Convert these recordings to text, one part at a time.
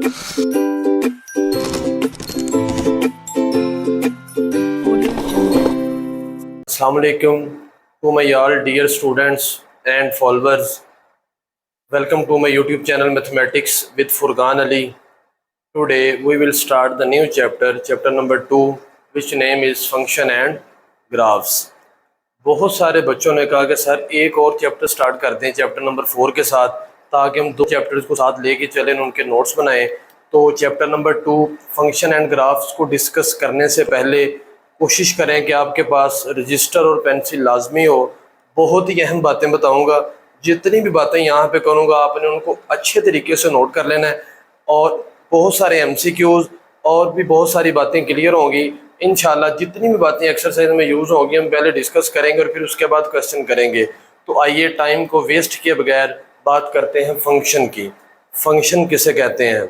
Assalamu alaikum to my all dear students and followers. Welcome to my YouTube channel Mathematics with Furqan Ali. Today we will start the new chapter number 2, which name is Function and Graphs. बहुत सारे बच्चों ने कहा कि sir एक और chapter start कर दें चैप्टर नंबर 4 के साथ, ताकि हम दो चैप्टर्स को साथ लेके चलें, उनके नोट्स बनाएं। तो chapter number 2 function and graphs को डिस्कस करने से पहले कोशिश करें कि आपके पास रजिस्टर और पेंसिल लाजमी हो। बहुत ही अहम बातें बताऊंगा, जितनी भी बातें यहाँ पे करूँगा आपने उनको अच्छे तरीके से नोट कर लेना है, और बहुत सारे MCQs और भी बहुत सारी बातें क्लियर होंगी इंशाल्लाह। जितनी भी बातें एक्सरसाइज में यूज़ होंगी हम पहले डिस्कस करेंगे और फिर उसके बाद क्वेश्चन करेंगे। तो आइए टाइम को वेस्ट किए बगैर बात करते हैं फंक्शन की। फंक्शन किसे कहते हैं?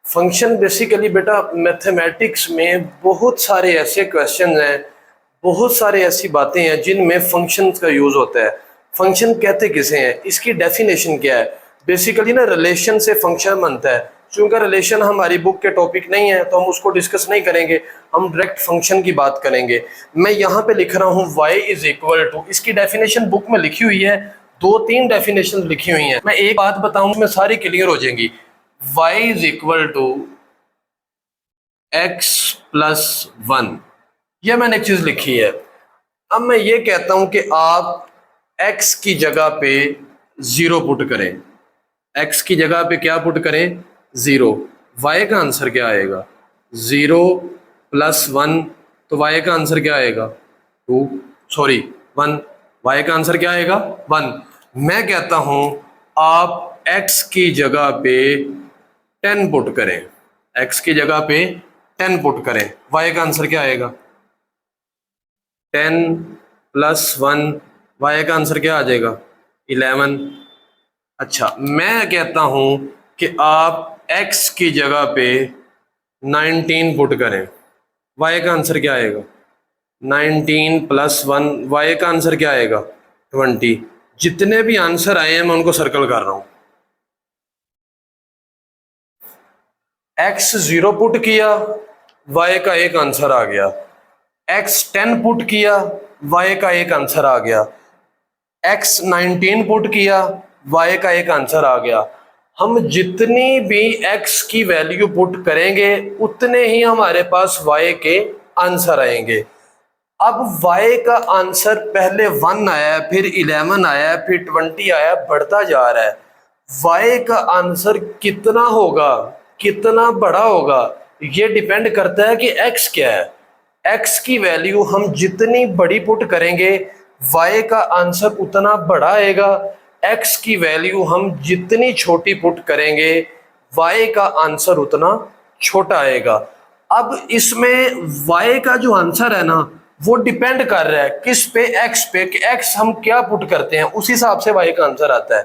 फंक्शन बेसिकली बेटा मैथमेटिक्स में बहुत सारे ऐसे क्वेश्चन हैं, बहुत सारे ऐसी बातें हैं जिनमें फंक्शंस का यूज़ होता है। फंक्शन कहते किसे हैं, इसकी डेफिनेशन क्या है? बेसिकली ना रिलेशन से फंक्शन बनता है। चूँकि रिलेशन हमारी बुक के टॉपिक नहीं है तो हम उसको डिस्कस नहीं करेंगे, हम डायरेक्ट फंक्शन की बात करेंगे। मैं यहाँ पे लिख रहा हूँ y इज इक्वल टू, इसकी डेफिनेशन बुक में लिखी हुई है, 2-3 डेफिनेशन लिखी हुई हैं। मैं एक बात बताऊँ मैं सारी क्लियर हो जाएंगी। y is equal to x plus 1, यह मैंने एक चीज़ लिखी है। अब मैं ये कहता हूँ कि आप x की जगह पे 0 पुट करें, x की जगह पे क्या पुट करें? 0। y का आंसर क्या आएगा? 0 प्लस 1, तो y का आंसर क्या आएगा? 1। y का आंसर क्या आएगा? 1। मैं कहता हूं आप x की जगह पे 10 पुट करें, x की जगह पे 10 पुट करें, y का आंसर क्या आएगा? 10 प्लस 1, y का आंसर क्या आ जाएगा? 11। अच्छा, मैं कहता हूं कि आप x की जगह पे 19 पुट करें, y का आंसर क्या आएगा? 19 प्लस 1, y का आंसर क्या आएगा? 20। जितने भी आंसर आए हैं मैं उनको सर्कल कर रहा हूं। x 0 पुट किया, y का एक आंसर आ गया। x 10 पुट किया, y का एक आंसर आ गया। x 19 पुट किया, y का एक आंसर आ गया। हम जितनी भी x की वैल्यू पुट करेंगे उतने ही हमारे पास y के आंसर आएंगे। अब y का आंसर पहले 1 आया, फिर 11 आया, फिर 20 आया, बढ़ता जा रहा है। y का आंसर कितना होगा, कितना बड़ा होगा, ये डिपेंड करता है कि x क्या है। x की वैल्यू हम जितनी बड़ी पुट करेंगे y का आंसर उतना बड़ा आएगा। x की वैल्यू हम जितनी छोटी पुट करेंगे y का आंसर उतना छोटा आएगा। अब इसमें y का जो आंसर है ना वो डिपेंड कर रहा है किस पे? x पे, कि x हम क्या पुट करते हैं उस हिसाब से y का आंसर आता है।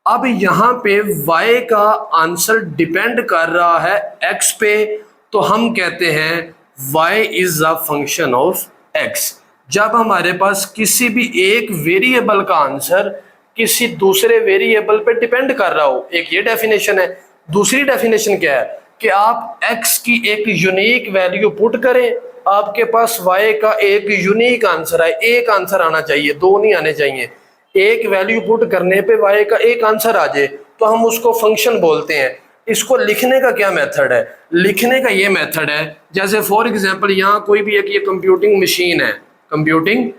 अब यहाँ पे y का आंसर डिपेंड कर रहा है x पे, तो हम कहते हैं y is a function of x। जब हमारे पास किसी भी एक वेरिएबल का आंसर किसी दूसरे वेरिएबल पे डिपेंड कर रहा हो, एक ये डेफिनेशन है। दूसरी डेफिनेशन क्या है कि आप x की एक यूनिक वैल्यू पुट करें, आपके पास y का एक यूनिक आंसर है। एक आंसर आना चाहिए, 2 नहीं आने चाहिए। एक वैल्यू पुट करने पे y का एक आंसर आ जाए तो हम उसको फंक्शन बोलते हैं। इसको लिखने का क्या मेथड है? लिखने का ये मेथड है, जैसे फॉर एग्जांपल यहाँ कोई भी एक ये कंप्यूटिंग मशीन है, कंप्यूटिंग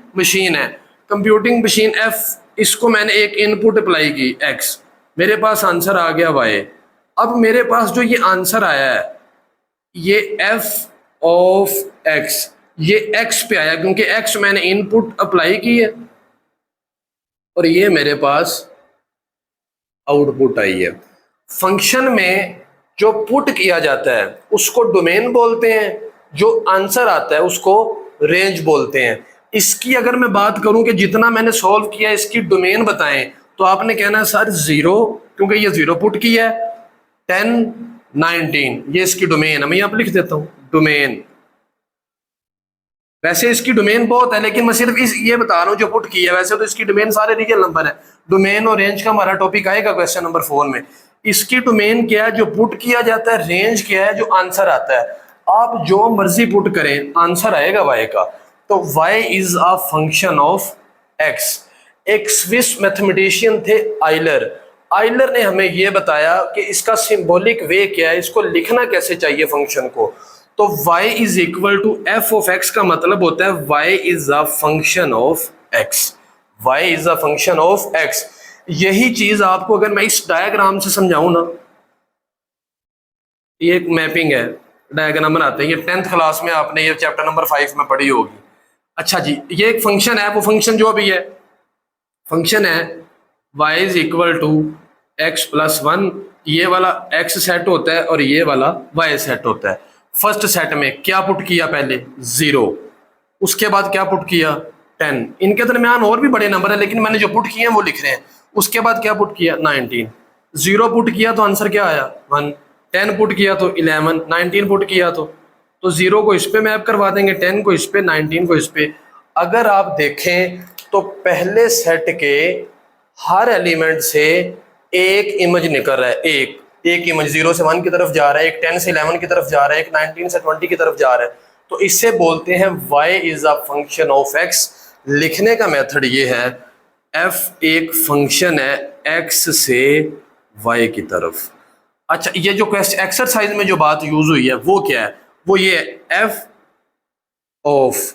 मशीन F, इसको मैंने एक इनपुट अप्लाई की x, मेरे पास आंसर आ गया y। अब मेरे पास जो ये आंसर आया है ये f ऑफ x, ये x पे आया क्योंकि x मैंने इनपुट अप्लाई की है, और ये मेरे पास आउटपुट आई है। फंक्शन में जो पुट किया जाता है उसको डोमेन बोलते हैं, जो आंसर आता है उसको रेंज बोलते हैं। इसकी अगर मैं बात करूं कि जितना मैंने सॉल्व किया इसकी डोमेन बताएं, तो आपने कहना सर 0, क्योंकि ये 0 पुट किया है, 10, 19, ये इसकी डोमेन है। मैं यहाँ पर लिख देता हूं डोमेन। वैसे इसकी डोमेन बहुत है, लेकिन मैं सिर्फ ये बता रहा हूँ जो पुट की है। वैसे तो इसकी डोमेन सारे रियल नंबर है। डोमेन और रेंज का हमारा टॉपिक आएगा क्वेश्चन नंबर 4 में। इसकी डोमेन क्या है, जो पुट किया जाता है, रेंज क्या है, जो आंसर आता है। आप जो मर्जी पुट करें आंसर आएगा y का। तो y is a function of x। एक स्विस मैथमेटिशियन थे आइलर। आइलर ने हमें यह बताया कि इसका सिंबॉलिक वे क्या है, इसको लिखना कैसे चाहिए फंक्शन को। तो y is equal to f of x का मतलब होता है y is a function of x। y is a function of x। यही चीज आपको अगर मैं इस डायग्राम से समझाऊं ना, ये एक मैपिंग है, डायग्राम बनाते हैं, ये 10th क्लास में आपने ये चैप्टर नंबर 5 में पढ़ी होगी। अच्छा जी, ये एक फंक्शन है, वो फंक्शन जो अभी है फंक्शन है y is equal to x plus 1। ये वाला x सेट होता है और ये वाला y सेट होता है। फर्स्ट सेट में क्या पुट किया, पहले 0, उसके बाद क्या पुट किया 10। इनके दरमियान और भी बड़े नंबर है लेकिन मैंने जो पुट किए हैं वो लिख रहे हैं। उसके बाद क्या पुट किया 19। 0 पुट किया तो आंसर क्या आया 1। 10 पुट किया तो 11। 19 पुट किया तो 0 को इस पे मैप करवा देंगे, 10 को इस पे, 19 को इस पे। अगर आप देखें तो पहले सेट के हर एलिमेंट से एक इमेज निकल रहा है, एक इमेज 0 से 1 की तरफ जा रहा है, एक 10 से 11 की तरफ जा रहा है, एक 19 से 20 की तरफ जा रहा है। तो इससे बोलते हैं y is a function of x। लिखने का मेथड ये है, f एक फंक्शन है x से y की तरफ। अच्छा, ये जो एक्सरसाइज में जो बात यूज हुई है वो क्या है, वो ये है f ऑफ,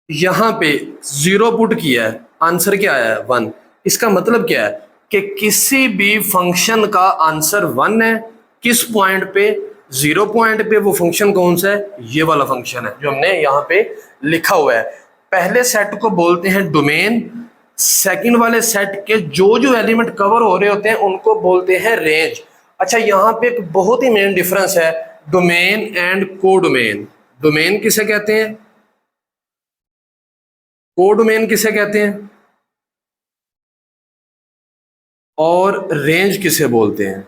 यहां पे 0 पुट किया है, आंसर क्या आया है 1। इसका मतलब क्या है कि किसी भी फंक्शन का आंसर 1 है। किस पॉइंट पे, 0 पॉइंट पे। वो फंक्शन कौन सा है, ये वाला फंक्शन है जो हमने यहाँ पे लिखा हुआ है। पहले सेट को बोलते हैं डोमेन, सेकंड वाले सेट के जो जो एलिमेंट कवर हो रहे होते हैं उनको बोलते हैं रेंज। अच्छा, यहाँ पे एक बहुत ही मेन डिफरेंस है, डोमेन एंड कोडोमेन। डोमेन किसे कहते हैं, कोडोमेन किसे कहते हैं, और रेंज किसे बोलते हैं।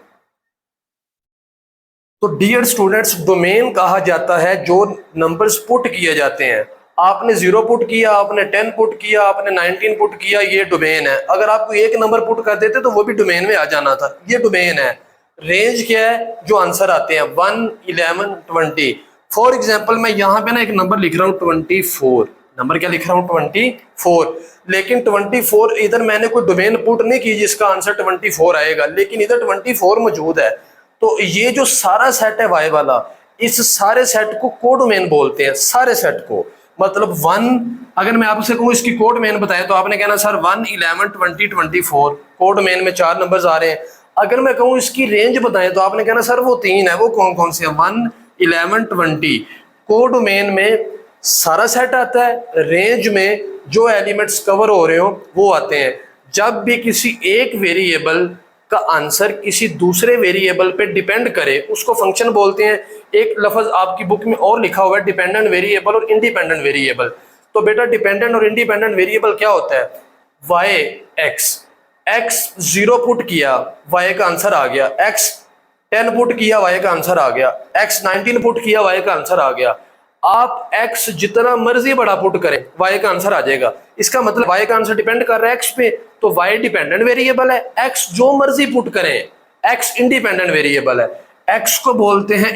तो डियर स्टूडेंट्स, डोमेन कहा जाता है जो नंबर्स पुट किए जाते हैं। आपने 0 पुट किया, आपने 10 पुट किया, आपने 19 पुट किया, ये डोमेन है। अगर आपको एक नंबर पुट कर देते तो वो भी डोमेन में आ जाना था, ये डोमेन है। रेंज क्या है, जो आंसर आते हैं 1, 11, 20। फॉर एग्जाम्पल मैं यहाँ पे ना एक नंबर लिख रहा हूँ 24। नंबर क्या लिख रहा हूँ 24, लेकिन 24 इधर मैंने कोई डोमेन पुट नहीं की जिसका आंसर 24 आएगा, लेकिन इधर 24 मौजूद है। तो ये जो सारा सेट है y वाला, इस सारे सेट को कोडोमेन बोलते हैं, सारे सेट को। मतलब 1, अगर मैं आपसे कहूँ इसकी कोडोमेन बताएं तो आपने कहना सर 1, 11, 20, 24। कोडोमेन में 4 नंबर्स आ रहे हैं। अगर मैं कहूँ इसकी रेंज बताएं तो आपने कहना सर वो 3 है, वो कौन कौन से है, 1, 11, 20। कोडोमेन में सारा सेट आता है, रेंज में जो एलिमेंट्स कवर हो रहे हो वो आते हैं। जब भी किसी एक वेरिएबल का आंसर किसी दूसरे वेरिएबल पे डिपेंड करे उसको फंक्शन बोलते हैं। एक लफ्ज आपकी बुक में और लिखा हुआ है, डिपेंडेंट वेरिएबल और इंडिपेंडेंट वेरिएबल। तो बेटा डिपेंडेंट और इंडिपेंडेंट वेरिएबल क्या होता है, y x 0 पुट किया y का आंसर आ गया, x 10 पुट किया y का आंसर आ गया, x 19 पुट किया y का आंसर आ गया। आप x जितना मर्जी बड़ा पुट करें y का आंसर आ जाएगा। इसका मतलब y का आंसर डिपेंड कर रहा है x पे, तो y डिपेंडेंट वेरिएबल है। x जो मर्जी पुट करें, x इंडिपेंडेंट वेरिएबल है। x को बोलते हैं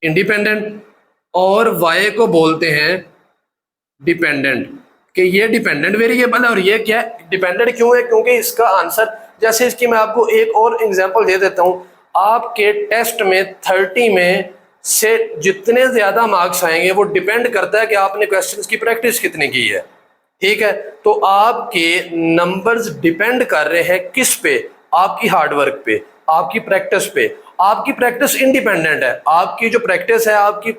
इंडिपेंडेंट और y को बोलते हैं डिपेंडेंट, कि ये डिपेंडेंट वेरिएबल है और ये क्या है, डिपेंडेंट। क्यों है, क्योंकि इसका आंसर, जैसे इसकी मैं आपको एक और एग्जांपल दे देता हूं। आपके टेस्ट में 30 में से जितने ज्यादा मार्क्स आएंगे वो डिपेंड करता है कि आपने क्वेश्चंस की प्रैक्टिस कितनी की है। ठीक है, तो आपके नंबर्स डिपेंड कर रहे हैं किस पे, आपकी हार्डवर्क पे, आपकी प्रैक्टिस पे। आपकी प्रैक्टिस इंडिपेंडेंट है, आपकी जो प्रैक्टिस है, आपकी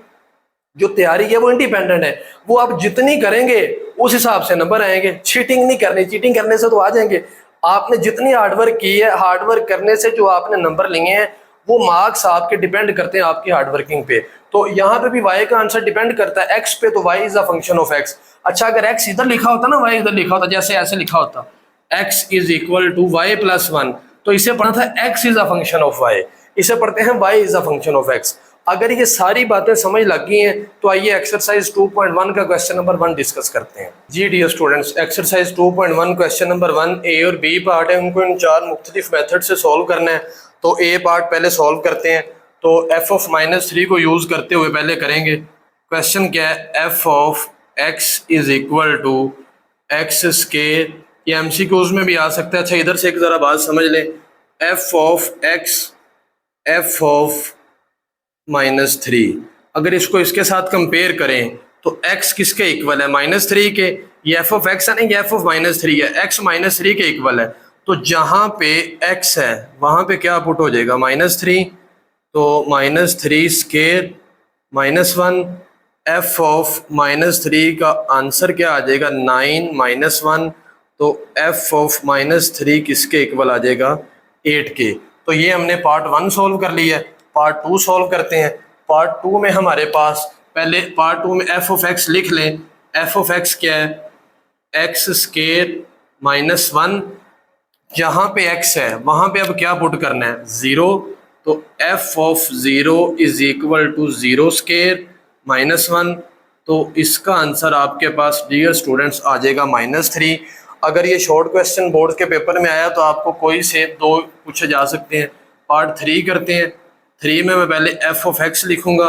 जो तैयारी है वो इंडिपेंडेंट है। वो आप जितनी करेंगे उस हिसाब से नंबर आएंगे। चीटिंग नहीं करनी, चीटिंग करने से तो आ जाएंगे। आपने जितनी हार्डवर्क की है, हार्डवर्क करने से जो आपने नंबर लिए हैं वो मार्क्स आपके डिपेंड करते हैं आपकी हार्डवर्किंग पे। तो यहाँ पे भी y का आंसर डिपेंड करता है x पे, तो y is a function of x। अच्छा, अगर x इधर लिखा होता ना, y इधर लिखा होता, जैसे ऐसे लिखा होता x is equal to y plus 1, तो इसे पढ़ना था x is a function of y। इसे पढ़ते हैं y is a function of x। अगर ये सारी बातें समझ लग गई हैं तो आइए एक्सरसाइज 2.1 का क्वेश्चन नंबर 1 डिस्कस करते हैं। जी dear students, exercise 2.1 question number 1 A और बी पार्ट है, उनको इन 4 मुख्तलिफ मेथड से सॉल्व करना है। तो ए पार्ट पहले सॉल्व करते हैं। तो एफ ऑफ -3 को यूज़ करते हुए पहले करेंगे। क्वेश्चन क्या है, f of x is equal to x square, ये MCQs में भी आ सकता है। अच्छा इधर से एक ज़रा बात समझ लें, f of x F of -3, अगर इसको इसके साथ कंपेयर करें तो x किसके इक्वल है, -3 के। ये एफ ऑफ एक्स है ना, ये एफ ऑफ -3 है, x -3 के इक्वल है। तो जहाँ पे x है वहाँ पे क्या पुट हो जाएगा, -3, तो -3 स्केयर -1, एफ ऑफ -3 का आंसर क्या आ जाएगा, 9 -1, तो एफ ऑफ -3 किसके इक्वल आ जाएगा, 8 के। तो ये हमने पार्ट 1 सॉल्व कर लिया है। पार्ट 2 सॉल्व करते हैं। पार्ट 2 में हमारे पास पहले पार्ट 2 में एफ ऑफ एक्स लिख लें। एफ ऑफ एक्स क्या है, एक्स स्केयर -1, जहाँ पे x है वहाँ पे अब क्या पुट करना है, 0, तो F of 0 is equal to 0 square -1, तो इसका आंसर आपके पास डियर स्टूडेंट्स आ जाएगा -3। अगर ये शॉर्ट क्वेश्चन बोर्ड के पेपर में आया तो आपको कोई से 2 पूछे जा सकते हैं। पार्ट 3 करते हैं। 3 में मैं पहले एफ ऑफ एक्स लिखूंगा,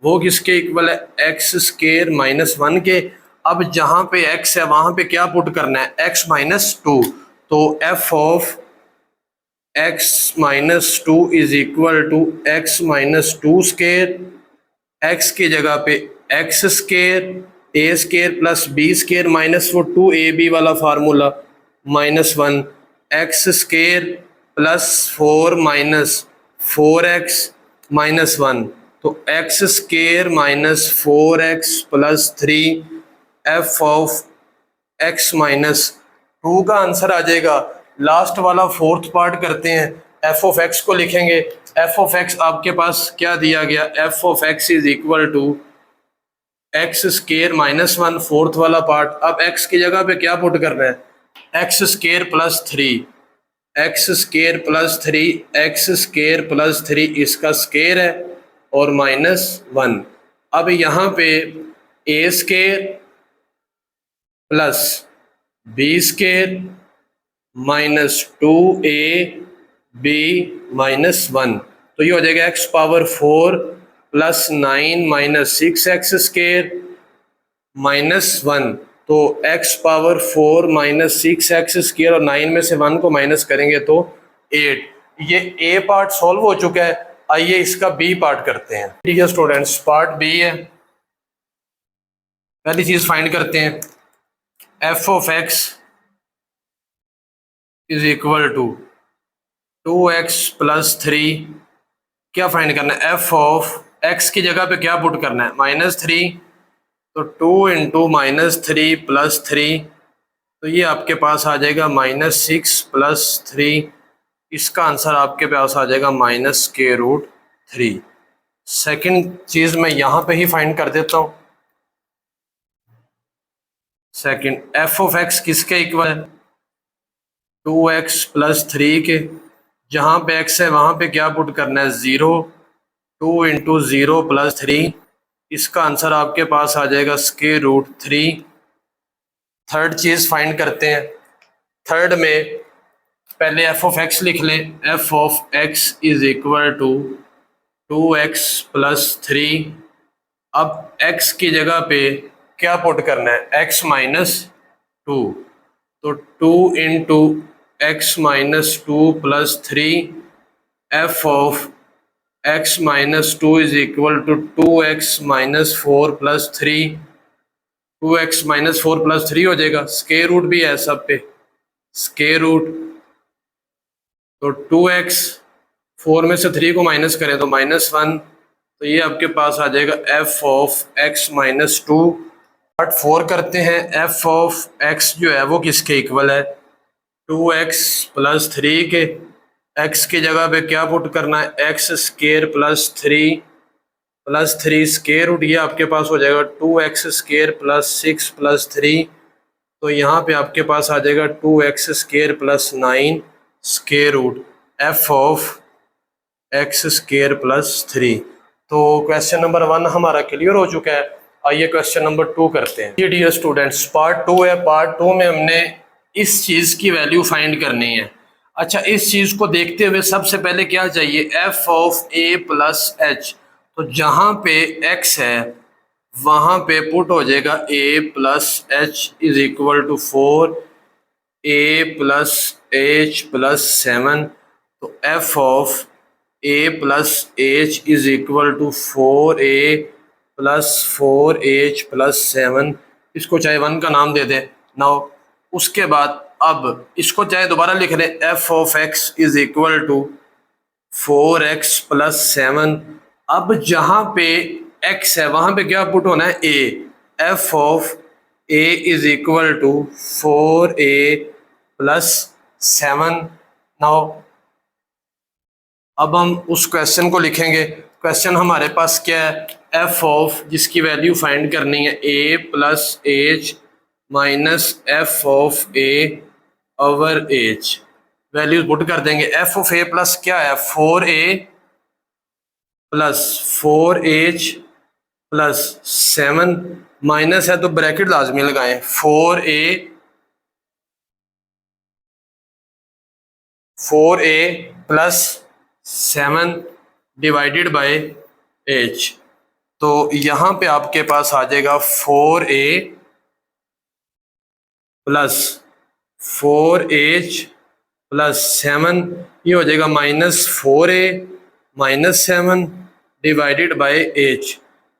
वो किसके इक्वल है, एक्स स्केयर -1 के। अब जहाँ पे x है वहाँ पे क्या पुट करना है, x -2, तो F of x -2 is equal to x -2 square, x की जगह पे x square, a square plus b square minus वो 2ab वाला formula -1, x square plus 4 minus 4x -1, तो x square minus 4x plus 3, f of x -2 का answer आ जाएगा। Last वाला फोर्थ पार्ट करते हैं। एफ ऑफ एक्स को लिखेंगे। एफ ऑफ एक्स आपके पास क्या दिया गया, f of x is equal to x square -1, fourth वाला पार्ट। अब x की जगह पे क्या पुट करना है, x square plus 3, x square plus 3, x square plus 3 इसका स्केयर है और -1। अब यहाँ पे a square plus b square -2ab -1, तो ये हो जाएगा x power 4 plus 9 minus 6x square -1, तो x power 4 minus 6x square और 9 में से 1 को माइनस करेंगे तो 8। ये a पार्ट सॉल्व हो चुका है। आइए इसका b पार्ट करते हैं। ठीक है स्टूडेंट्स, पार्ट b है। पहली चीज फाइंड करते हैं, f of x is equal to 2x plus 3, क्या फाइंड करना है, एफ ऑफ x की जगह पे क्या पुट करना है, -3, तो 2 इंटू -3 प्लस 3, तो ये आपके पास आ जाएगा -6 प्लस 3, इसका आंसर आपके पास आ जाएगा -√3। सेकंड चीज़ मैं यहाँ पे ही फाइंड कर देता हूँ। सेकंड, एफ ऑफ एक्स किसके इक्वल है, 2x प्लस 3 के। जहाँ पे x है वहाँ पे क्या पुट करना है, 0, 2 इंटू 0 प्लस 3, इसका आंसर आपके पास आ जाएगा √3। थर्ड चीज़ फाइंड करते हैं। थर्ड में पहले एफ ऑफ एक्स लिख लें। F of x is equal to 2x plus 3। अब x की जगह पे क्या पुट करना है, x -2, तो 2 into x -2 plus 3, f of x -2 is equal to 2x -4 plus 3, 2x -4 plus 3 हो जाएगा। स्क्वायर रूट भी है सब पे, स्क्वायर रूट, तो 2x, 4 में से 3 को माइनस करें तो -1, तो ये आपके पास आ जाएगा एफ ऑफ x -2। पार्ट 4 करते हैं। एफ ऑफ x जो है वो किसके इक्वल है, 2x प्लस 3 के। x की जगह पे क्या पुट करना है, x square plus 3 square root, ये आपके पास हो जाएगा 2x स्क्वायर प्लस 6 प्लस 3, तो यहाँ पे आपके पास आ जाएगा 2x square plus 9 square root f of x square plus 3। तो क्वेश्चन नंबर 1 हमारा क्लियर हो चुका है। आइए क्वेश्चन नंबर 2 करते हैं। ये डियर स्टूडेंट्स पार्ट 2 है। पार्ट 2 में हमने इस चीज़ की वैल्यू फाइंड करनी है। अच्छा, इस चीज़ को देखते हुए सबसे पहले क्या चाहिए, F of A plus h. तो जहाँ पे एक्स है वहाँ पे पुट हो जाएगा A plus H is equal to 4 A plus H plus 7। तो F of A plus H is equal to 4a plus 4h plus 7। इसको चाहे 1 का नाम दे दें नाउ। उसके बाद अब इसको चाहे दोबारा लिख लें, f of x is equal to 4x plus 7। अब जहाँ पे x है वहाँ पे क्या पुट होना है, a। F of a is equal to 4a plus 7। Now अब हम उस क्वेश्चन को लिखेंगे। क्वेश्चन हमारे पास क्या है, एफ ऑफ जिसकी वैल्यू फाइंड करनी है a plus H minus F of a over H. Values put कर देंगे। एफ ऑफ ए प्लस क्या है, 4a plus 4h plus 7 minus है तो ब्रैकेट लाजमी लगाएं। 4a plus 7 divided by h। तो यहाँ पे आपके पास आ जाएगा 4a प्लस 4h प्लस 7, ये हो जाएगा minus 4a minus 7 divided by h।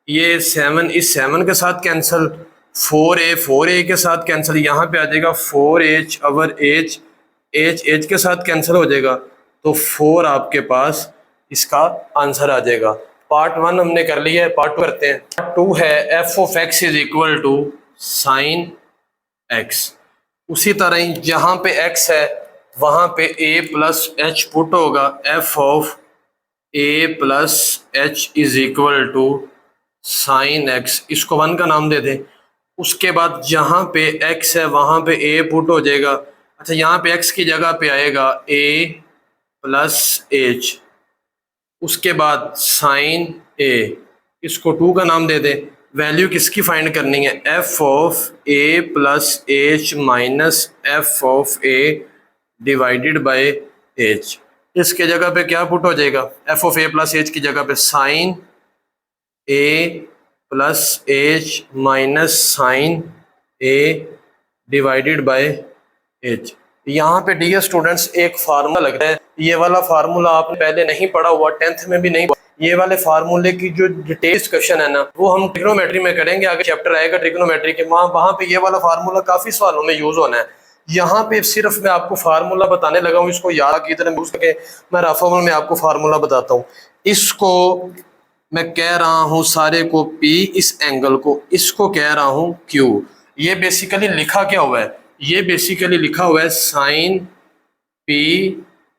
ये 7 इस 7 के साथ कैंसिल, 4a के साथ कैंसिल, यहाँ पे आ जाएगा 4h ओवर h, h के साथ कैंसिल हो जाएगा। तो 4 आपके पास इसका आंसर आ जाएगा। पार्ट 1 हमने कर लिया है, पार्ट 2 करते हैं। पार्ट 2 है f of x is equal to sine x. उसी तरह ही जहाँ पे x है वहाँ पे a प्लस एच पुट होगा। F of a plus H is equal to sine x, इसको 1 का नाम दे दें। उसके बाद जहाँ पे x है वहाँ पे a पुट हो जाएगा। अच्छा, यहाँ पे x की जगह पे आएगा a प्लस एच। उसके बाद साइन a, इसको 2 का नाम दे दें। वैल्यू किसकी फाइंड करनी है, f of A plus H minus F of a divided by h. इसके जगह पे क्या पुट हो जाएगा, f of A plus h की जगह पे sine a plus H minus sine a divided by h. यहाँ पे डियर स्टूडेंट्स एक फार्मूला लग रहा है। ये वाला फार्मूला आपने पहले नहीं पढ़ा हुआ, 10th में भी नहीं। ये वाले फार्मूले की जो डिटेल डिस्कशन है ना, वो हम ट्रिग्नोमेट्री में करेंगे। आगे चैप्टर आएगा ट्रिग्नोमेट्री के, वहाँ पे ये वाला फार्मूला काफी सवालों में यूज होना है। यहाँ पे सिर्फ मैं आपको फार्मूला बताने लगा हूँ, इसको याद की तरह यूज करके मैं रफअल में आपको फार्मूला बताता हूँ। इसको मैं कह रहा हूँ सारे को P, इस एंगल को इसको कह रहा हूँ Q। ये बेसिकली लिखा क्या हुआ है, ये बेसिकली लिखा हुआ है sine P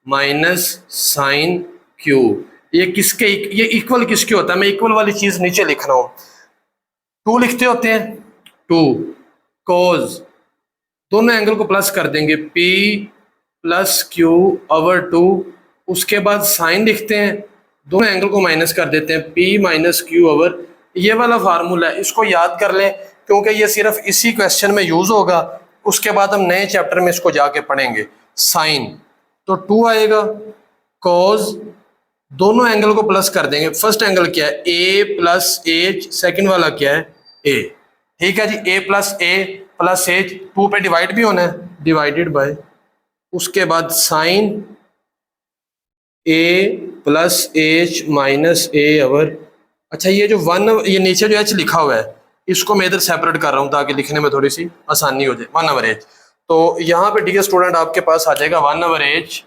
minus sine Q। ये किसके, ये इक्वल किसके होता है, मैं इक्वल वाली चीज नीचे लिख रहा हूं। 2 लिखते होते हैं, 2 कोज, दोनों एंगल को प्लस कर देंगे, P प्लस Q ओवर 2। उसके बाद साइन लिखते हैं, दोनों एंगल को माइनस कर देते हैं, P माइनस Q ओवर। ये वाला फार्मूला है, इसको याद कर लें क्योंकि ये सिर्फ इसी क्वेश्चन में यूज होगा। उसके बाद हम नए चैप्टर में इसको जाके पढ़ेंगे। साइन तो 2 आएगा, कोज दोनों एंगल को प्लस कर देंगे। फर्स्ट एंगल क्या है, a प्लस एच, सेकेंड वाला क्या है a। ठीक है जी, a plus A plus H, 2 पे डिवाइड भी होना है, डिवाइडेड बाय। उसके बाद sine a plus H minus a over. अच्छा, ये जो 1, ये नीचे जो h लिखा हुआ है इसको मैं इधर सेपरेट कर रहा हूं ताकि लिखने में थोड़ी सी आसानी हो जाए। 1 ओवर एच, तो यहाँ पे डियर स्टूडेंट आपके पास आ जाएगा 1 ओवर एच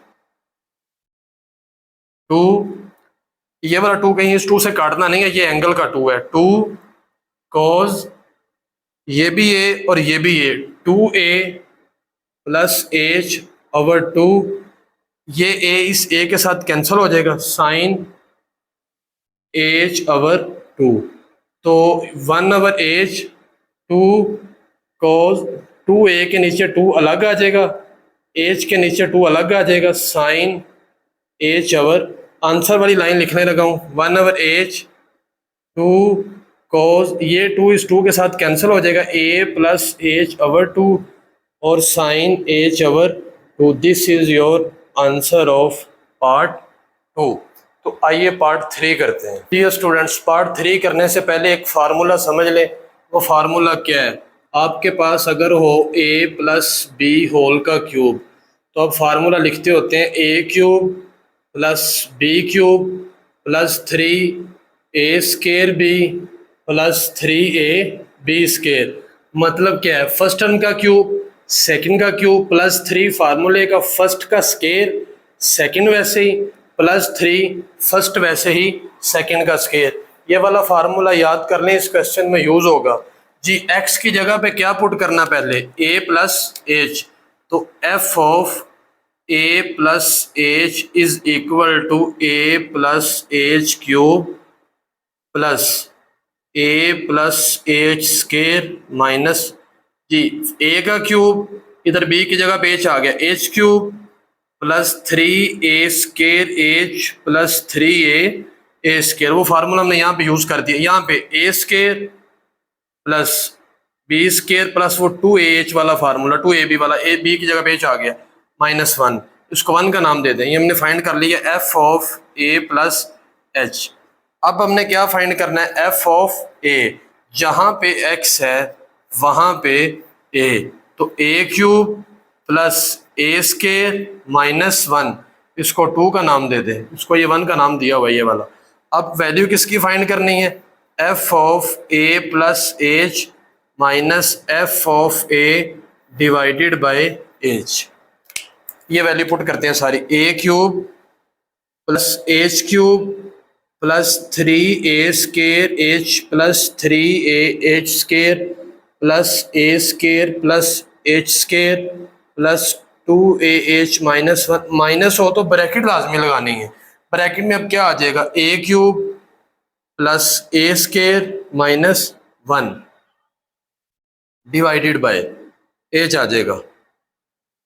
2। ये वाला 2 कहीं इस 2 से काटना नहीं है, ये एंगल का 2 है। 2 कॉज, ये भी a और ये भी a, 2a plus h over 2। ये a इस a के साथ कैंसिल हो जाएगा, साइन एच ओवर 2। तो 1 ओवर एच 2 कॉज, 2a के नीचे 2 अलग आ जाएगा, h के नीचे 2 अलग आ जाएगा, साइन एच ओवर। आंसर वाली लाइन लिखने लगा हूँ, 1 ओवर एच टू कॉज, ये 2 इस 2 के साथ कैंसिल हो जाएगा, a प्लस एच ओवर 2 और sine H over 2। This is your answer of part 2। तो आइए पार्ट 3 करते हैं। डियर स्टूडेंट्स, पार्ट 3 करने से पहले एक फार्मूला समझ लें। वो फार्मूला क्या है? आपके पास अगर हो a प्लस बी होल का क्यूब, तो आप फार्मूला लिखते होते हैं a cube plus b cube plus 3a square b plus 3a b square. मतलब क्या है? फर्स्ट टर्म का क्यूब, सेकंड का क्यूब प्लस 3 फार्मूले का फर्स्ट का स्केयर, सेकंड वैसे ही प्लस 3 फर्स्ट वैसे ही सेकंड का स्केयर। ये वाला फार्मूला याद कर लें, इस क्वेश्चन में यूज होगा जी। x की जगह पे क्या पुट करना? पहले a प्लस एच, तो f of a plus H is equal to a plus h cube plus a plus h square minus जी a का क्यूब, इधर b की जगह पे h आ गया, h cube plus 3a square h plus 3a a square. वो formula हमने यहाँ पे यूज कर दिया। यहाँ पे a square plus b square plus वो 2ah वाला फार्मूला, 2ab वाला, ए बी की जगह पे h आ गया -1, इसको 1 का नाम दे दें। ये हमने फाइंड कर लिया f of a plus h। अब हमने क्या फाइंड करना है? f ऑफ a, जहाँ पे x है वहाँ पे a, तो a cube plus a square -1, इसको 2 का नाम दे दें, इसको ये 1 का नाम दिया हुआ ये वाला। अब वैल्यू किसकी फाइंड करनी है? f of a plus H minus F of a divided by h। ये वैल्यू पुट करते हैं सारी। a cube plus h cube plus 3a square h plus 3a h square plus a square plus h square plus 2ah -1। Minus हो तो bracket लाजमी लगानी है। Bracket में अब क्या आ जाएगा? a cube plus a square -1 divided by h आ जाएगा।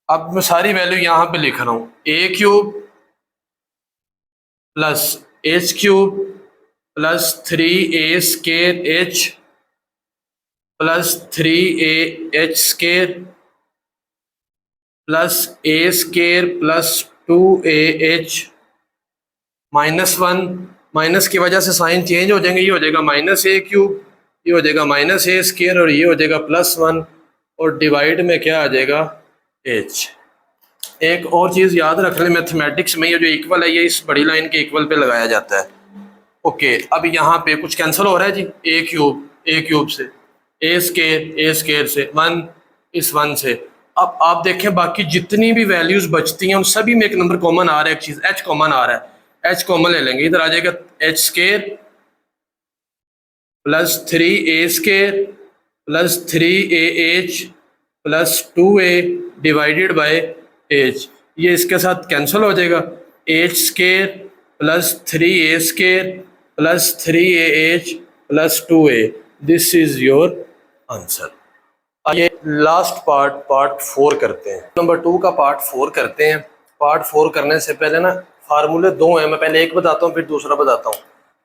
अब मैं सारी वैल्यू यहाँ पे लिख रहा हूँ, a cube plus h cube plus 3a square h plus 3ah square plus a square plus 2ah -1। Minus की वजह से साइन चेंज हो जाएंगे, ये हो जाएगा -a क्यूब, ये हो जाएगा -a स्केयर और ये हो जाएगा +1 और डिवाइड में क्या आ जाएगा? h। एक और चीज़ याद रख लें, मैथमेटिक्स में ये जो इक्वल है ये इस बड़ी लाइन के इक्वल पे लगाया जाता है। ओके, अब यहाँ पे कुछ कैंसिल हो रहा है जी। a क्यूब से, a स्केयर से 1, इस 1 से। अब आप देखें बाकी जितनी भी वैल्यूज बचती हैं उन सभी में एक नंबर कॉमन आ रहा है, एक चीज़ h कॉमन आ रहा है। h कॉमन ले लेंगे, इधर आ जाएगा h square plus 3a square plus 3ah plus 2a divided by h। ये इसके साथ कैंसिल हो जाएगा, h square plus 3a square plus 3ah plus 2a। This is your answer. आइए लास्ट पार्ट 4 करते हैं। नंबर 2 का पार्ट 4 करते हैं। पार्ट 4 करने से पहले ना फार्मूले 2 हैं, मैं पहले एक बताता हूँ फिर दूसरा बताता हूँ।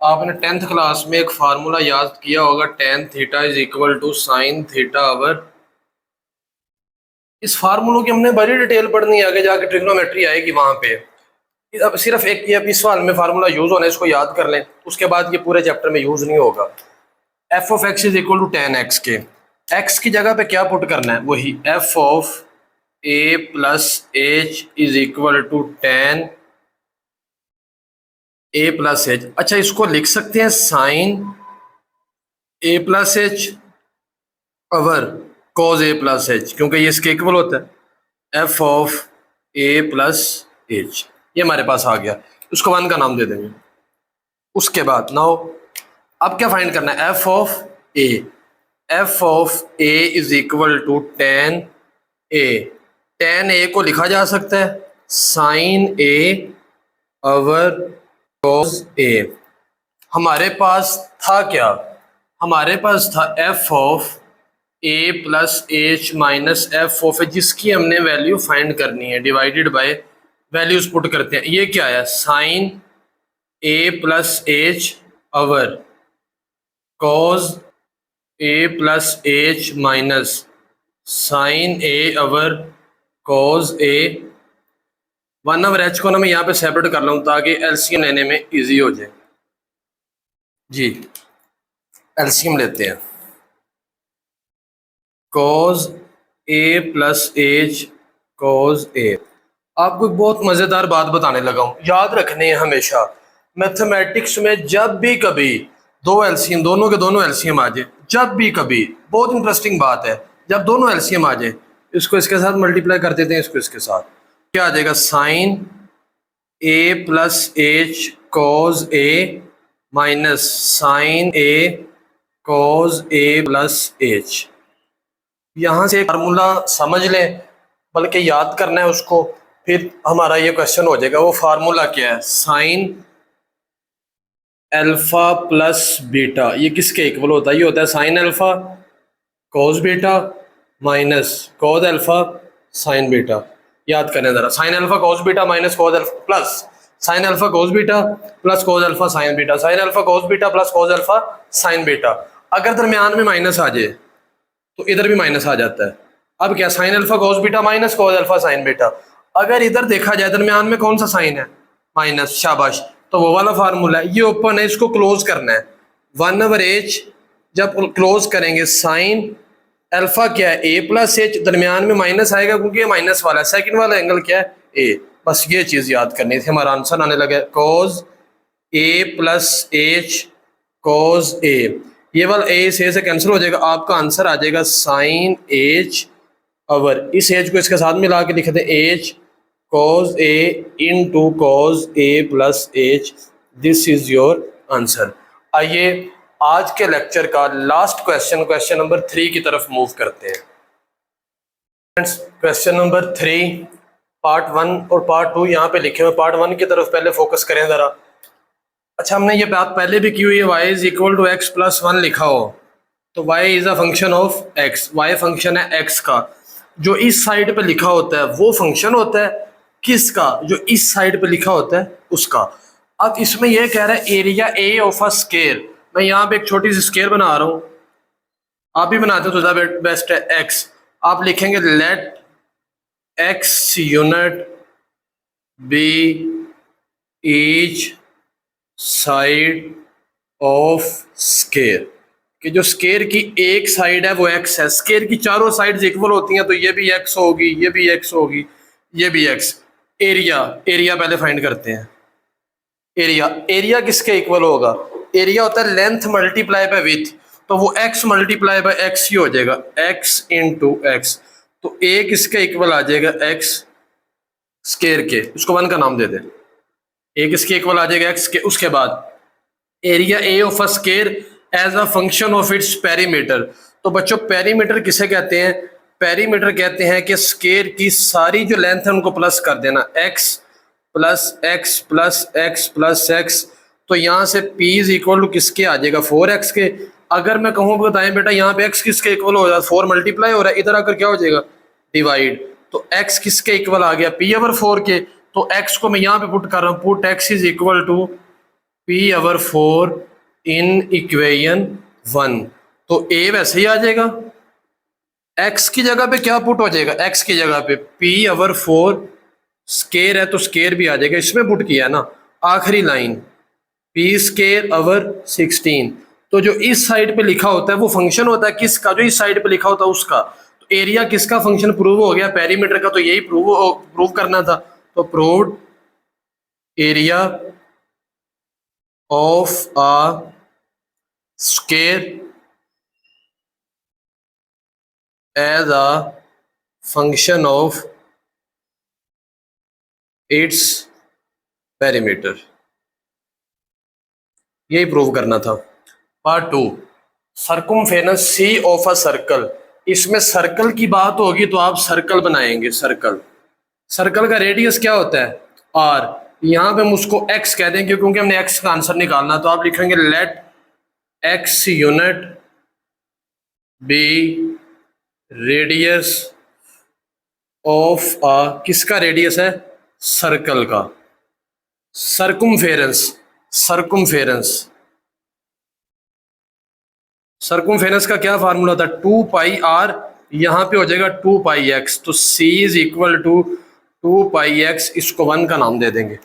आपने 10th क्लास में एक फार्मूला याद किया होगा, tan theta is equal to sine theta over. इस फार्मूलों की हमने बड़ी डिटेल पढ़नी है, आगे जाके ट्रिग्नोमेट्री आएगी वहां पे। अब सिर्फ एक ये इस सवाल में फार्मूला यूज होना है, इसको याद कर लें, उसके बाद ये पूरे चैप्टर में यूज नहीं होगा। f of x is equal to tan x के, x की जगह पे क्या पुट करना है? वही f of a plus H is equal to tan a plus h. अच्छा, इसको लिख सकते हैं sine a plus h over cos a plus h, क्योंकि ये इसके इक्वल होता है। f of a plus h ये हमारे पास आ गया, उसको 1 का नाम दे देंगे। उसके बाद नाउ अब क्या फाइंड करना है? f of a is equal to tan a। tan a को लिखा जा सकता है sine a over cos a। हमारे पास था क्या? हमारे पास था f of a plus H minus F of A, जिसकी हमने वैल्यू फाइंड करनी है, डिवाइडेड बाय वैल्यूज पुट करते हैं। ये क्या है? Sine a plus h over cos a plus H minus sine a over cos a। 1/h को ना मैं यहाँ पे सेपरेट कर लूँ ताकि एलसीएम लेने में इजी हो जाए। जी एलसीएम लेते हैं। cos a plus H cos a। आपको एक बहुत मज़ेदार बात बताने लगा हूँ, याद रखनी है हमेशा मैथमेटिक्स में जब भी कभी दो एलसीएम, दोनों के दोनों एलसीएम आ जाए, जब भी कभी, बहुत इंटरेस्टिंग बात है, जब दोनों एलसीएम आ जाए इसको इसके साथ मल्टीप्लाई कर देते हैं, इसको इसके साथ, क्या आ जाएगा sign a plus H cause A minus sine A cause A plus H. यहाँ से फार्मूला समझ लें, बल्कि याद करना है उसको, फिर हमारा ये क्वेश्चन हो जाएगा। वो फार्मूला क्या है, साइन अल्फा प्लस बीटा, ये किसके इक्वल होता है, ये होता है sine alpha cos beta minus cos alpha sign beta. याद करें जरा, sine alpha cos beta minus cos alpha plus sine alpha cos beta plus cos alpha sign beta, sine alpha cos beta plus cos alpha sign beta. अगर दरमियान में minus आ जाए तो इधर भी माइनस आ जाता है। अब क्या, sine alpha cos beta minus cos alpha sign beta. अगर इधर देखा जाए दरमियान में कौन सा साइन है, माइनस, शाबाश, तो वो वाला फार्मूला है, ये ओपन है, इसको क्लोज करना है। 1/h जब क्लोज करेंगे, साइन अल्फा क्या है ए प्लस एच, दरमियान में माइनस आएगा क्योंकि ये माइनस वाला है, सेकंड वाला एंगल क्या है ए। बस ये चीज याद करनी थी, हमारा आंसर आने लगा कॉज ए प्लस एच कॉज ए। ये वाला ए से कैंसिल हो जाएगा, आपका आंसर आ जाएगा साइन एच ओवर, इस एच को इसके साथ मिला के लिख दे H cos a into cos a plus H. This is your answer. आइए आज के लेक्चर का लास्ट क्वेश्चन, क्वेश्चन नंबर 3 की तरफ मूव करते हैं। फ्रेंड्स क्वेश्चन नंबर 3 पार्ट 1 और पार्ट 2 यहाँ पे लिखे हुए। पार्ट 1 की तरफ पहले फोकस करें जरा। अच्छा, हमने ये बात पहले भी की हुई है, y is equal to x plus 1 लिखा हो तो y is a function of x, y function है x का। जो इस साइड पे लिखा होता है वो फंक्शन होता है किसका, जो इस साइड पे लिखा होता है उसका। अब इसमें यह कह रहा है area a of a square, मैं यहाँ पे एक छोटी सी स्केयर बना रहा हूं, आप भी बनाते हो तो बेस्ट है एक्स। आप लिखेंगे let x unit be each side of square, कि जो स्केयर की एक साइड है वो एक्स है। स्केयर की चारों साइड्स इक्वल होती हैं तो ये भी एक्स होगी, ये भी एक्स होगी, ये भी एक्स। एरिया, एरिया पहले फाइंड करते हैं। एरिया, एरिया किसके इक्वल होगा, एरिया होता है लेंथ मल्टीप्लाई बाय विड्थ, तो वो x मल्टीप्लाई बाय एक्स ही हो जाएगा, x इंटू एक्स। तो ए किसके इक्वल आ जाएगा, x स्केयर के, उसको 1 का नाम दे दे। ए किसके इक्वल आ जाएगा, x के। उसके बाद area a of a square as a function of its perimeter. तो बच्चों पेरीमीटर किसे कहते हैं, पेरीमीटर कहते हैं कि स्केयर की सारी जो लेंथ है उनको प्लस कर देना, x plus x plus x plus x. तो यहाँ से p इज इक्वल टू किसके आ जाएगा, 4x के। अगर मैं कहूँ बताएं बेटा यहाँ पे x किसके इक्वल हो जाएगा, 4 मल्टीप्लाई हो रहा है, इधर आकर क्या हो जाएगा डिवाइड, तो x किसके इक्वल आ गया, p/4 के। तो x को मैं यहाँ पे पुट कर रहा हूँ, put x is equal to p/4 in equation 1। तो a वैसे ही आ जाएगा, x की जगह पे क्या पुट हो जाएगा, x की जगह पे p/4, स्केयर है तो स्केयर भी आ जाएगा, इसमें पुट किया ना। आखिरी लाइन p स्केयर ओवर 16। तो जो इस साइड पे लिखा होता है वो फंक्शन होता है किसका, जो इस साइड पे लिखा होता है उसका। तो एरिया किसका फंक्शन प्रूव हो गया, पेरीमीटर का, तो यही प्रूव करना था। तो proved area of a square as a function of its perimeter, यही प्रूव करना था। Part 2 circumference C of a circle. इसमें सर्कल की बात होगी तो आप सर्कल बनाएंगे, सर्कल, सर्कल का रेडियस क्या होता है r, यहाँ पे हम उसको x कह देंगे क्योंकि हमने x का आंसर निकालना। तो आप लिखेंगे let x unit be radius of a, किसका रेडियस है, सर्कल का, सर्कमफेरेंस, सर्कमफेरेंस सर्कुम्फेरेंस का क्या फार्मूला था, 2 पाई आर, यहाँ पे हो जाएगा 2 पाई एक्स, तो C is equal to 2 pi x, इसको 1 का नाम दे देंगे।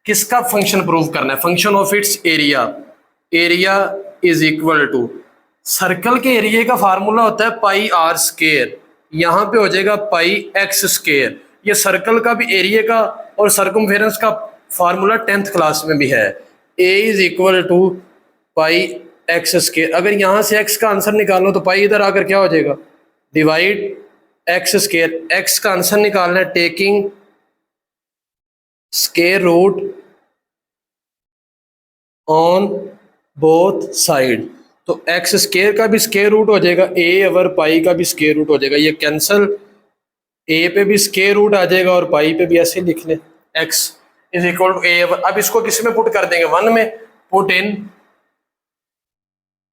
किसका फंक्शन प्रूव करना है, function of its area. Area is equal to, circle के एरिया का फार्मूला होता है पाई आर स्केयर, यहाँ पे हो जाएगा पाई एक्स स्केयर। ये सर्कल का भी एरिया का और सर्कमफेरेंस का फार्मूला 10th क्लास में भी है। A is equal to pi x square. अगर यहाँ से एक्स का आंसर निकालो तो पाई इधर आकर क्या हो जाएगा, डिवाइड एक्स स्केयर। एक्स का आंसर निकालना है taking square root on both side, तो एक्स स्केयर का भी स्केयर रूट हो जाएगा, ए ओवर पाई का भी स्केयर रूट हो जाएगा, ये कैंसल, ए पे भी स्केयर रूट आ जाएगा और पाई पे भी ऐसे लिख ले, x is equal to a over. अब इसको किस में पुट कर देंगे, 1 में, पुट इन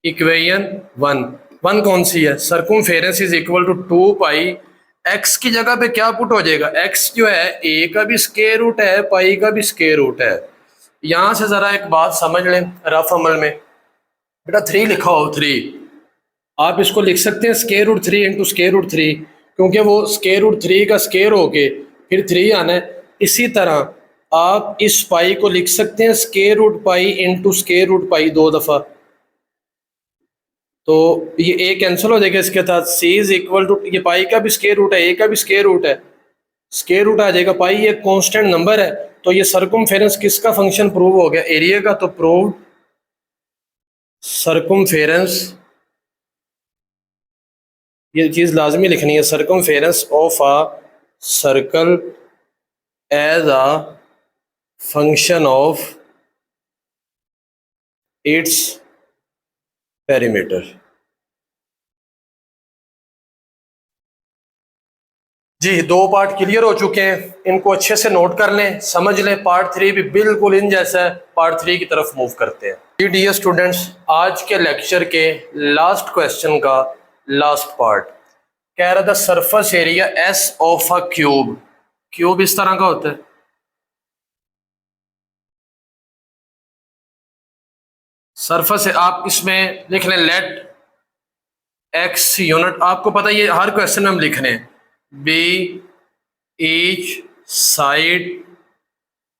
इक्वेशन 1। 1 कौन सी है, circumference is equal to 2 pi, X की जगह पे क्या पुट हो जाएगा, एक्स जो है ए का भी स्केयर रूट है, पाई का भी स्केयर रूट है। यहां से जरा एक बात समझ लें रफ अमल में, बेटा 3 लिखा हो 3, आप इसको लिख सकते हैं square root 3 into square root 3, क्योंकि वो स्केयर रूट 3 का स्केयर होके फिर 3 आना है। इसी तरह आप इस पाई को लिख सकते हैं square root pi into square root pi 2 दफा, तो ये ए कैंसिल हो जाएगा इसके साथ। सी इज इक्वल टू, ये पाई का भी स्केयर रूट है, ए का भी स्केयर रूट है, स्केयर रूट आ जाएगा, पाई एक कांस्टेंट नंबर है, तो ये सर्कुम्फेरेंस किसका फंक्शन प्रूव हो गया, एरिया का। तो प्रूव सर्कुम्फेरेंस, ये चीज लाजमी लिखनी है, circumference of a circle as a function of its perimeter. जी 2 पार्ट क्लियर हो चुके हैं, इनको अच्छे से नोट कर लें, समझ लें। पार्ट 3 भी बिल्कुल इन जैसा है, पार्ट 3 की तरफ मूव करते हैं। जी डियर स्टूडेंट्स, आज के लेक्चर के लास्ट क्वेश्चन का लास्ट पार्ट कह रहा था surface area S of a cube. Cube इस तरह का होता है, सरफेस है, आप इसमें लिख लें लेट एक्स यूनिट, आपको पता है ये हर क्वेश्चन में हम लिख रहे हैं, be each side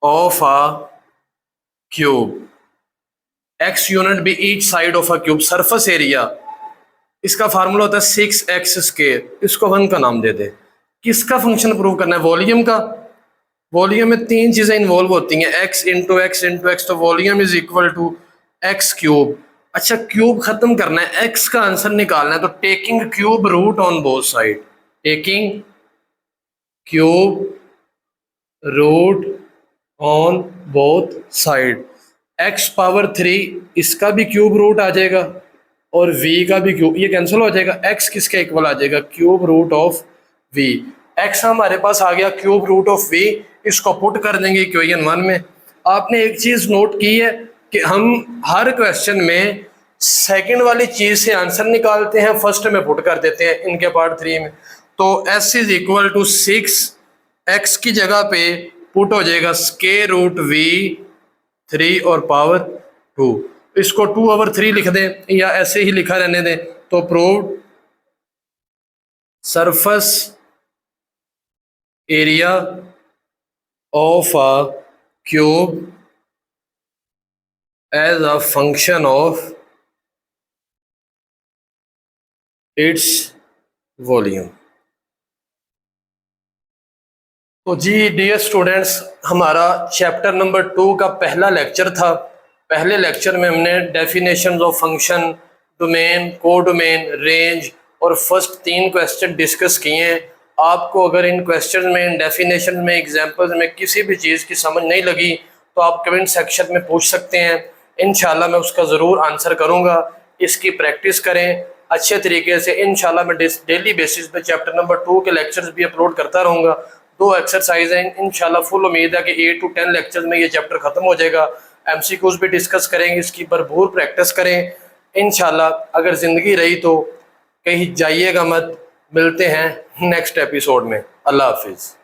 of a cube, x unit be each side of a cube. Surface area इसका फार्मूला होता है 6x स्क्वायर, इसको 1 का नाम दे दे। किसका फंक्शन प्रूव करना है, वॉल्यूम का। वॉल्यूम में 3 चीजें इन्वॉल्व होती हैं, x into X into X, तो volume is equal to X cube. अच्छा क्यूब खत्म करना है, x का आंसर निकालना है, तो taking cube root on both side, taking cube root on both side, x power 3 इसका भी क्यूब रूट आ जाएगा और v का भी क्यूब, ये कैंसिल हो जाएगा, x किसके इक्वल आ जाएगा, cube root of v। x हमारे पास आ गया क्यूब रूट ऑफ v, इसको पुट कर देंगे इक्वेशन 1 में। आपने एक चीज नोट की है कि हम हर क्वेश्चन में सेकंड वाली चीज से आंसर निकालते हैं, फर्स्ट में पुट कर देते हैं इनके पार्ट 3 में। तो s is equal to 6, x की जगह पे पुट हो जाएगा स्क्वायर रूट v 3 और पावर 2, इसको 2 ओवर 3 लिख दें या ऐसे ही लिखा रहने दें। तो proved surface area of a cube as a function of its volume. तो जी डियर स्टूडेंट्स, हमारा चैप्टर नंबर 2 का पहला लेक्चर था। पहले लेक्चर में हमने definition of function, domain, codomain, range और फर्स्ट 3 क्वेश्चन डिस्कस किए हैं। आपको अगर इन क्वेश्चन में, इन डेफिनेशन में, एग्जांपल्स में किसी भी चीज़ की समझ नहीं लगी तो आप कमेंट सेक्शन में पूछ सकते हैं, इंशाल्लाह मैं उसका ज़रूर आंसर करूँगा। इसकी प्रैक्टिस करें अच्छे तरीके से, इंशाल्लाह मैं डेली बेसिस पे चैप्टर नंबर 2 के लेक्चर्स भी अपलोड करता रहूँगा। 2 एक्सरसाइज हैं, इंशाल्लाह फुल उम्मीद है कि 8 to 10 लेक्चर्स में ये चैप्टर खत्म हो जाएगा। MCQs भी डिस्कस करेंगे, इसकी भरपूर प्रैक्टिस करें इंशाल्लाह। अगर ज़िंदगी रही तो कहीं जाइएगा मत। मिलते हैं नेक्स्ट एपिसोड में। अल्लाह हाफिज़।